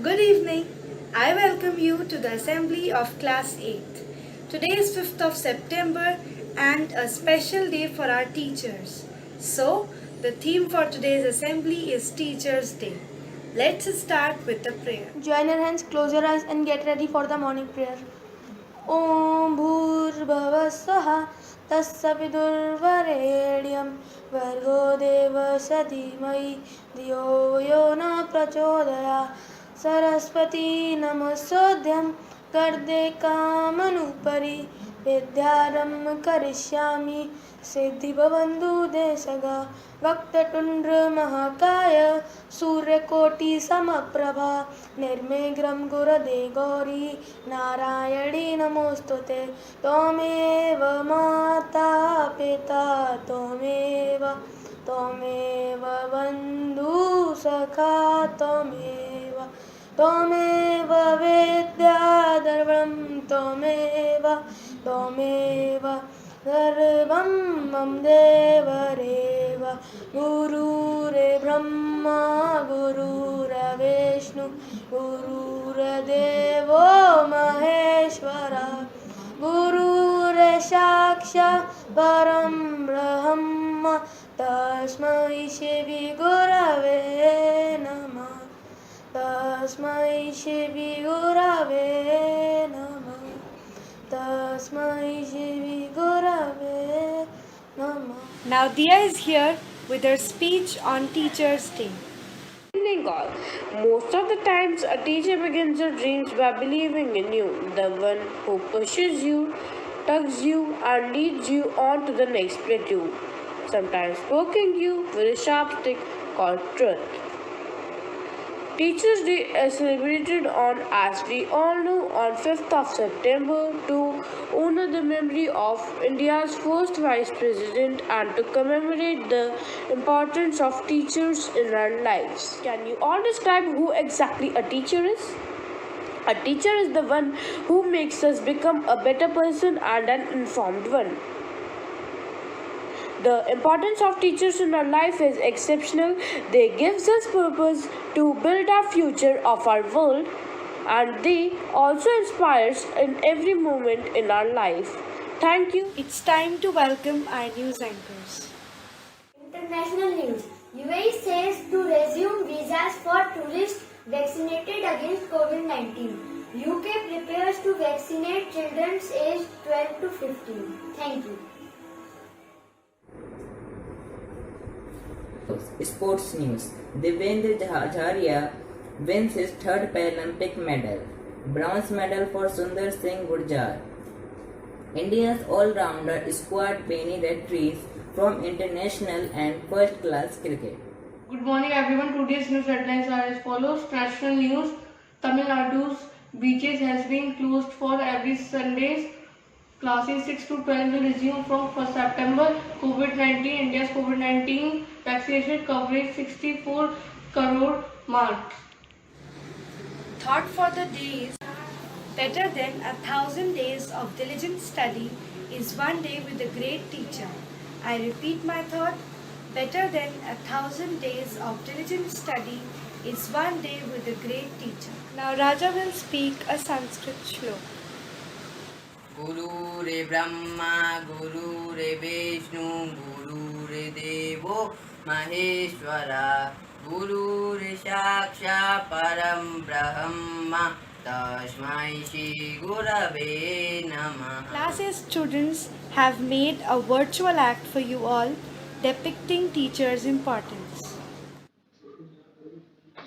Good evening. I welcome you to the assembly of class 8th. Today is 5th of September and a special day for our teachers. So, the theme for today's assembly is Teachers' Day. Let's start with the prayer. Join your hands, close your eyes, and get ready for the morning prayer. Om Bhurбhava Swaha Tasya Vidurvarenyam Bhargo Devasya Dhimai Dhiyo Yo Na Prachodaya Saraswati Namastodyam Garde Kamanupari Vidyarambham Karishyami Siddhi Bhavantu Desaga Vaktatundra Mahakaya Suryakoti Samaprabha Nirmegram Gurade Gauri Narayani Namostute Tomeva Mata Pita Tomeva Bandhu Sakha Tomeva Vidyadarvam Tomeva Sarvam Mam Devareva Guru Re Brahma Guru Re Vishnu Guru Re Devo Maheshwara Guru Re Shaksha Param Brahma Tasmai Shivi Gurave Namah Tasmai Shivi Gurave Namah Tasmai Shivi Gurave Namah. Now, Dia is here with her speech on Teachers' Day. Evening all. Most of the times, a teacher begins your dreams by believing in you, the one who pushes you, tugs you, and leads you on to the next platoon, sometimes poking you with a sharp stick called truth. Teachers' Day is celebrated on, as we all know, on 5th of September to honor the memory of India's first Vice President and to commemorate the importance of teachers in our lives. Can you all describe who exactly a teacher is? A teacher is the one who makes us become a better person and an informed one. The importance of teachers in our life is exceptional. They gives us purpose to build our future of our world, and they also inspires in every moment in our life. Thank you. It's time to welcome our news anchors. International news. UAE says to resume visas for tourists vaccinated against COVID-19. UK prepares to vaccinate children aged 12 to 15. Thank you. Sports news. Devendra Jharia wins his third Paralympic medal. Bronze medal for Sundar Singh Gurjar. India's all-rounder squad penetrates from international and first-class cricket. Good morning everyone. Today's news headlines are as follows. National news. Tamil Nadu's beaches has been closed for every Sundays. Classes 6 to 12 will resume from 1st September. COVID-19. India's COVID-19 vaccination coverage 64 crore mark. Thought for the day is better than 1,000 days of diligent study is one day with a great teacher. I repeat my thought. Better than 1,000 days of diligent study is one day with a great teacher. Now Raja will speak a Sanskrit shloka. Guru Re Brahma, Guru Re Vishnu, Guru Re Devo Maheshwara, Guru Re Shaksha Param Brahma, Tasmai Shri Gurave Namah. Class 8 students have made a virtual act for you all depicting teachers' importance.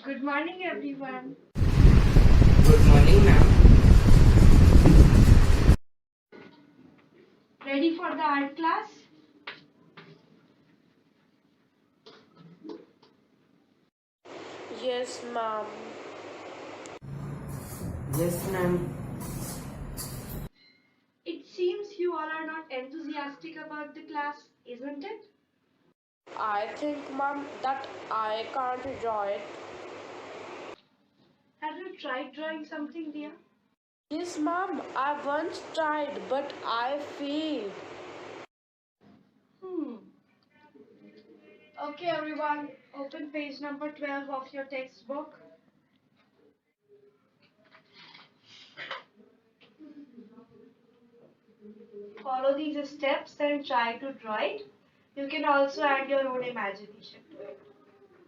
Good morning everyone. Good morning, ma'am. Ready for the art class? Yes, ma'am. Yes, ma'am. It seems you all are not enthusiastic about the class, isn't it? I think, ma'am, that I can't enjoy it. Have you tried drawing something, dear? Yes, ma'am, I once tried, but I failed. Okay, everyone, open page number 12 of your textbook. follow these steps and try to draw it. You can also add your own imagination to it.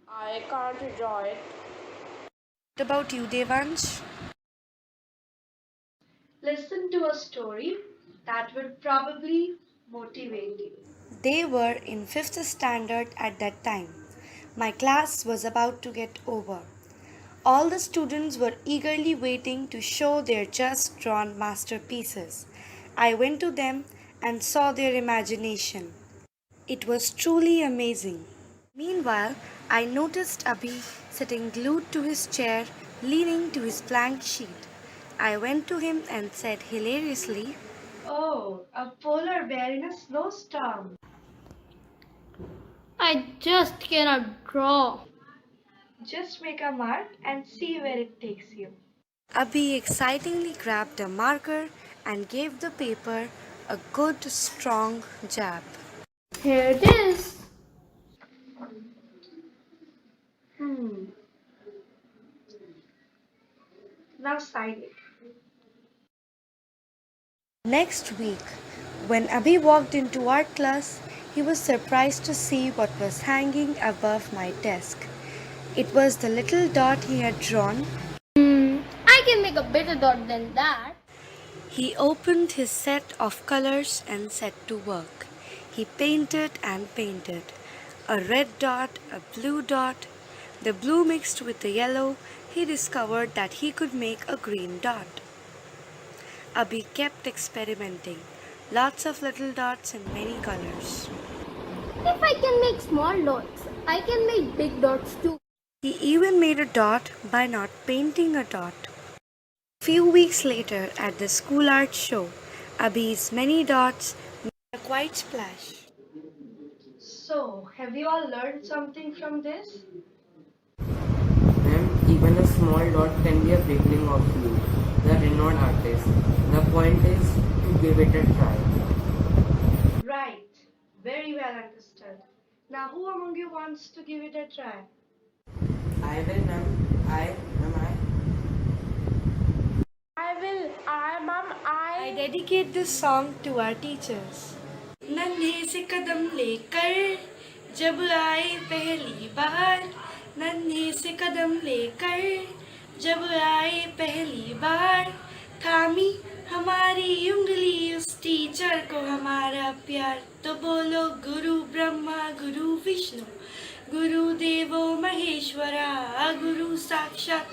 I can't draw it. What about you, Devansh? Listen to a story that will probably motivate you. They were in 5th standard at that time. My class was about to get over. All the students were eagerly waiting to show their just drawn masterpieces. I went to them and saw their imagination. It was truly amazing. Meanwhile, I noticed Abhi sitting glued to his chair, leaning to his blank sheet. I went to him and said hilariously, "Oh, a polar bear in a snowstorm." I just cannot draw. Just make a mark and see where it takes you. Abhi excitingly grabbed a marker and gave the paper a good strong jab. Here it is. Now sign it. Next week, when Abhi walked into art class, he was surprised to see what was hanging above my desk. It was the little dot he had drawn. I can make a better dot than that. He opened his set of colors and set to work. He painted and painted. A red dot, a blue dot. The blue mixed with the yellow, he discovered that he could make a green dot. Abhi kept experimenting. Lots of little dots in many colors. If I can make small dots, I can make big dots too. He even made a dot by not painting a dot. A few weeks later, at the school art show, Abhi's many dots made a quite splash. So, have you all learned something from this? Ma'am, even a small dot can be a beginning of you, the renowned artist. The point is to give it a try. Right. Very well understood. Now, who among you wants to give it a try? I will, ma'am. I dedicate this song to our teachers. नन्हे से कदम लेकर जब आए पहली बार, नन्हे से कदम लेकर जब आए पहली बार, थामी हमारी उंगली उस टीचर को हमारा प्यार, तो बोलो गुरु ब्रह्मा गुरु विष्णु गुरु देवो महेश्वरा, गुरु साक्षात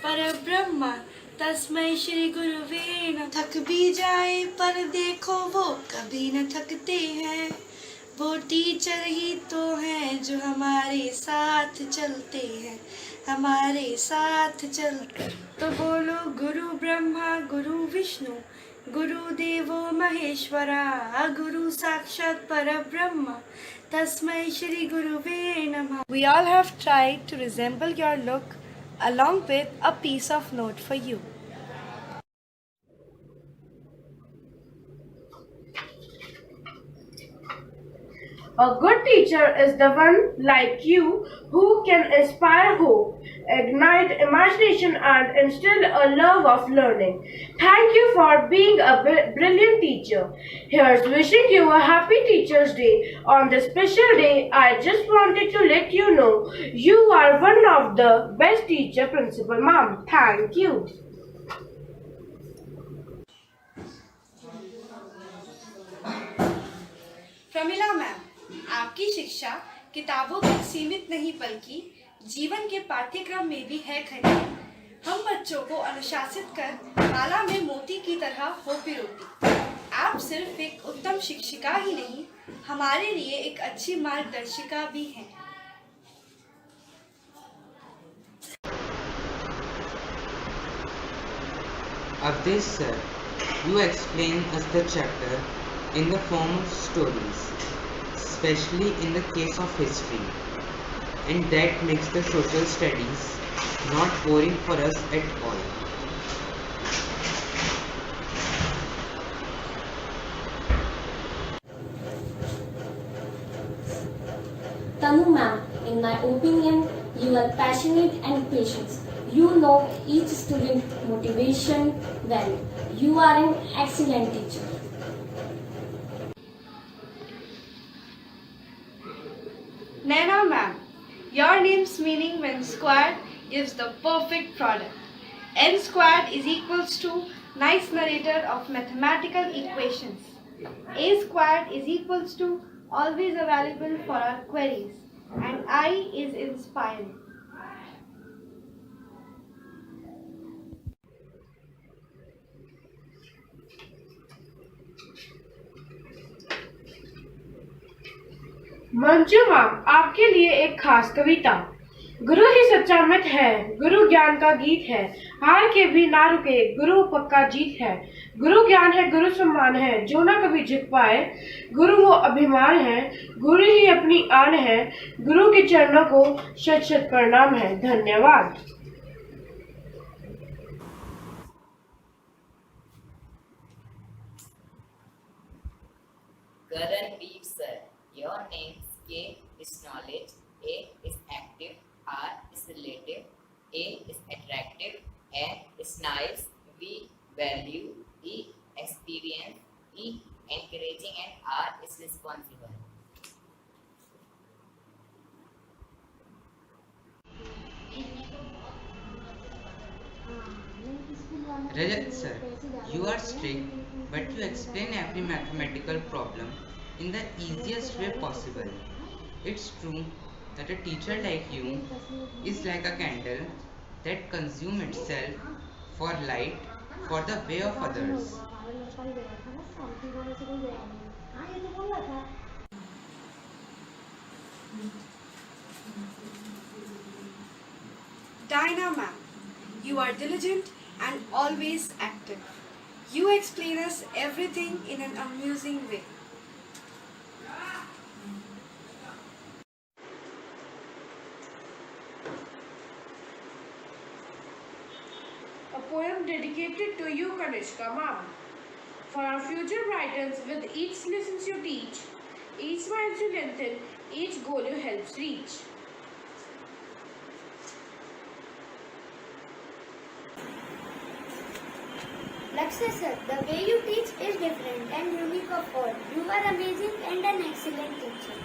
परब्रह्मा तस्मै श्री गुरुवे नमः। थक भी जाए पर देखो वो कभी न थकते हैं, वो टीचर ही तो हैं जो हमारे साथ चलते हैं, हमारे साथ चलते। तो बोलो गुरु ब्रह्मा गुरु विष्णु गुरु देवो महेश्वरा, गुरु साक्षात परब्रह्म तस्मै श्री गुरुवे नमः। We all have tried to resemble your look along with a piece of note for you. A good teacher is the one like you who can inspire hope, ignite imagination, and instill a love of learning. Thank you for being a brilliant teacher. Here's wishing you a happy Teacher's Day. On this special day, I just wanted to let you know you are one of the best teacher, Principal Ma'am. Thank you. Pramila ma'am, आपकी शिक्षा किताबों तक सीमित नहीं बल्कि जीवन के पाठ्यक्रम में भी है खड़ी। हम बच्चों को अनुशासित कर माला में मोती की तरह हो पिरोती। आप सिर्फ एक उत्तम शिक्षिका ही नहीं, हमारे लिए एक अच्छी मार्गदर्शिका भी हैं। Avdesh sir, you explain us the chapter in the form of stories, especially in the case of history, and that makes the social studies not boring for us at all. Tanu ma'am, in my opinion, you are passionate and patient. You know each student motivation well. You are an excellent teacher. name's meaning when squared gives the perfect product. N squared is equals to nice narrator of mathematical equations. A squared is equals to always available for our queries. And I is inspiring. Manju ma'am, आपके लिए एक खास कविता। गुरु ही सच्चा मित है, गुरु ज्ञान का गीत है, हार के भी ना रुके, गुरु पक्का जीत है। गुरु ज्ञान है, गुरु सम्मान है, जो ना कभी झुक पाए, गुरु वो अभिमान है, गुरु ही अपनी आन है, गुरु के चरणों को शत शत प्रणाम है। धन्यवाद। Karandeep sir, your names K is knowledge, A is active, R is relative, A is attractive, N is nice, V value, E experience, E encouraging, and R is responsible. Rajat sir, you are strict, but you explain every mathematical problem in the easiest way possible. It's true that a teacher like you is like a candle that consumes itself for light for the way of others. Dinah ma'am, you are diligent and always active. You explain us everything in an amusing way. A poem dedicated to you, Kanishka ma'am. For our future writers, with each lessons you teach, each smile you lengthen, each goal you help reach. Lakshya sir, the way you teach is different and unique of all. You are amazing and an excellent teacher.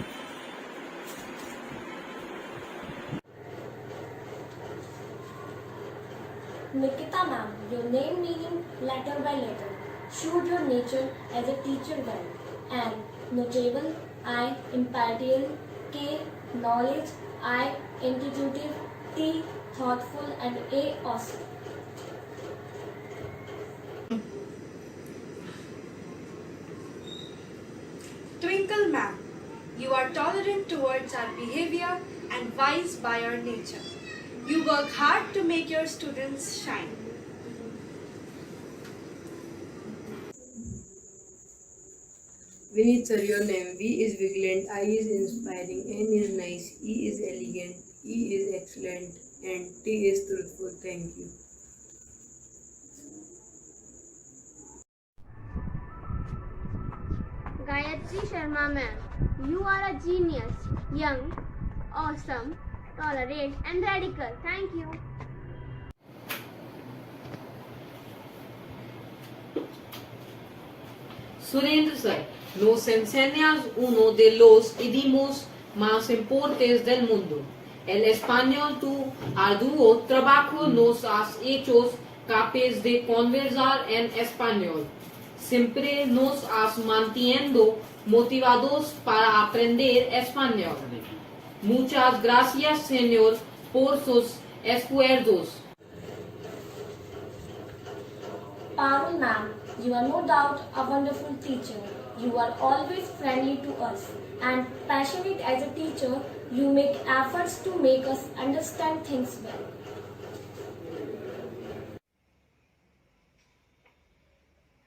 Nikita ma'am, your name meaning letter by letter showed your nature as a teacher well. And notable, I impartial, K knowledge, I intuitive, T thoughtful, and A awesome. Twinkle ma'am, you are tolerant towards our behavior and wise by your nature. You work hard to make your students shine. Vinit sir, your name V is vigilant, I is inspiring, N is nice, E is elegant, E is excellent, and T is truthful. Thank you. Gayatri Sharma ma'am, you are a genius, young, awesome, tolerant, and radical. Thank you. Surendra sir, nos enseñas uno de los idiomas más importantes del mundo. El español, tu arduo trabajo nos has hecho capaces de conversar en español. Siempre nos has mantenido motivados para aprender español. Muchas gracias, señor, por sus esfuerzos. Parul ma'am, you are no doubt a wonderful teacher. You are always friendly to us and passionate as a teacher. You make efforts to make us understand things well.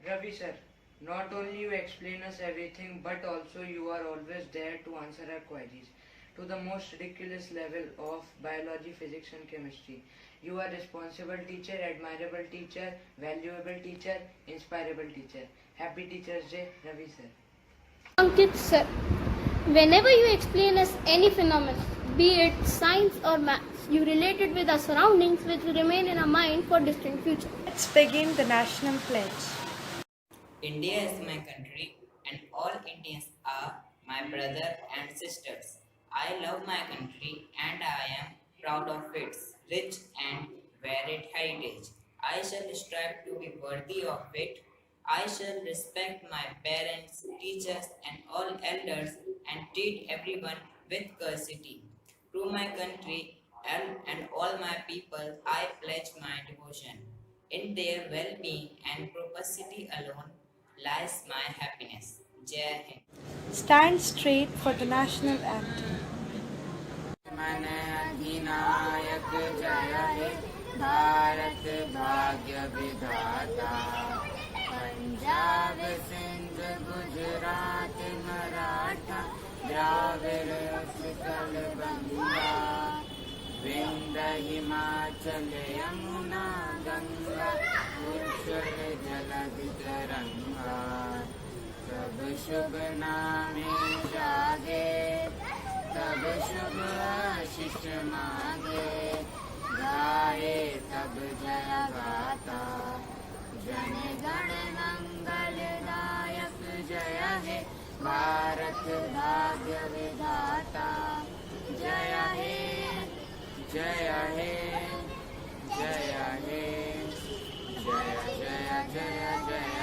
Ravi sir, not only you explain us everything, but also you are always there to answer our queries to the most ridiculous level of biology, physics and chemistry. You are responsible teacher, admirable teacher, valuable teacher, inspirable teacher. Happy Teachers Day, Ravi sir. Ankit sir, whenever you explain us any phenomenon, be it science or maths, you relate it with our surroundings which will remain in our mind for distant future. Let's begin the national pledge. India is my country, and all Indians are my brother and sisters. I love my country, and I am proud of its rich and varied heritage. I shall strive to be worthy of it. I shall respect my parents, teachers, and all elders and treat everyone with courtesy. To my country and all my people, I pledge my devotion. In their well being and prosperity alone lies my happiness. Jai Hind. Stand straight for the national anthem. मन अधिनायक जय हे भारत भाग्य विधाता पंजाब सिंध गुजरात मराठा द्राविड़ उत्कल बंगा विंध्य हिमाचल यमुना गंगा उच्छल जलधि तरंगा सब शुभ नामे जागे तब शुभ आशीष मांगे गाए तब जय गाता जन गण मंगलदायक जय हे भारत भाग्य विधाता जय हे जय हे जय हे जय जय जय जय